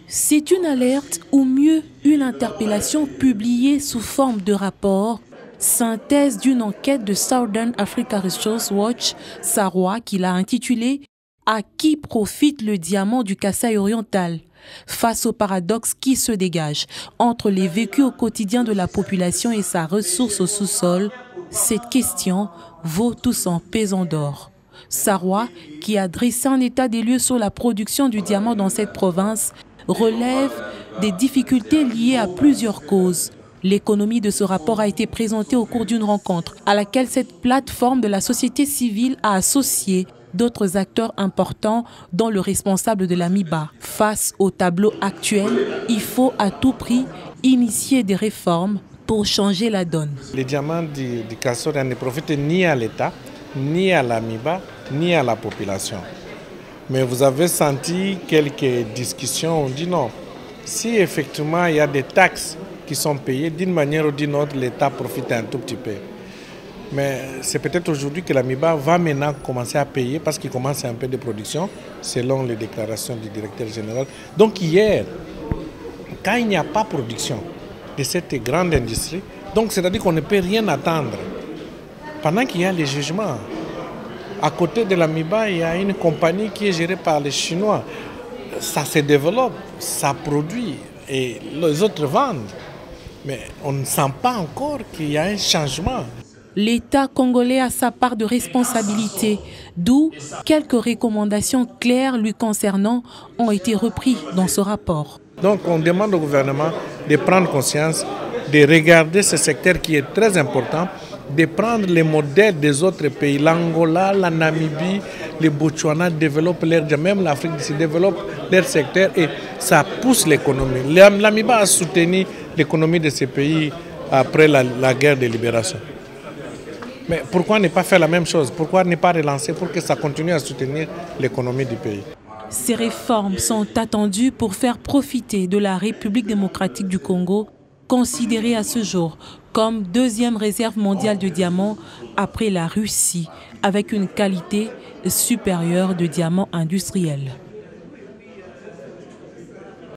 C'est une alerte ou mieux une interpellation publiée sous forme de rapport, synthèse d'une enquête de Southern Africa Resource Watch, SARWA, qu'il a intitulée « À qui profite le diamant du Kasaï oriental ?» Face au paradoxe qui se dégage entre les vécus au quotidien de la population et sa ressource au sous-sol, cette question vaut tout son pesant d'or. SARWA, qui a dressé un état des lieux sur la production du diamant dans cette province, relève des difficultés liées à plusieurs causes. L'économie de ce rapport a été présentée au cours d'une rencontre à laquelle cette plateforme de la société civile a associé d'autres acteurs importants, dont le responsable de la MIBA. Face au tableau actuel, il faut à tout prix initier des réformes pour changer la donne. Les diamants du Kasaï ne profitent ni à l'État, ni à la MIBA, ni à la population. Mais vous avez senti quelques discussions, on dit non. Si effectivement il y a des taxes qui sont payées, d'une manière ou d'une autre, l'État profite un tout petit peu. Mais c'est peut-être aujourd'hui que la MIBA va maintenant commencer à payer parce qu'il commence un peu de production, selon les déclarations du directeur général. Donc hier, quand il n'y a pas de production de cette grande industrie, donc c'est-à-dire qu'on ne peut rien attendre. Pendant qu'il y a les jugements, à côté de la MIBA, il y a une compagnie qui est gérée par les Chinois. Ça se développe, ça produit et les autres vendent. Mais on ne sent pas encore qu'il y a un changement. L'État congolais a sa part de responsabilité, d'où quelques recommandations claires lui concernant ont été reprises dans ce rapport. Donc on demande au gouvernement de prendre conscience, de regarder ce secteur qui est très important, de prendre les modèles des autres pays. L'Angola, la Namibie, le Botswana développent même l'Afrique du Sud développe leur secteur et ça pousse l'économie. La MIBA a soutenu l'économie de ces pays après la guerre de libération. Mais pourquoi ne pas faire la même chose? Pourquoi ne pas relancer pour que ça continue à soutenir l'économie du pays? Ces réformes sont attendues pour faire profiter de la République démocratique du Congo, considérée à ce jour comme deuxième réserve mondiale de diamants après la Russie, avec une qualité supérieure de diamants industriels.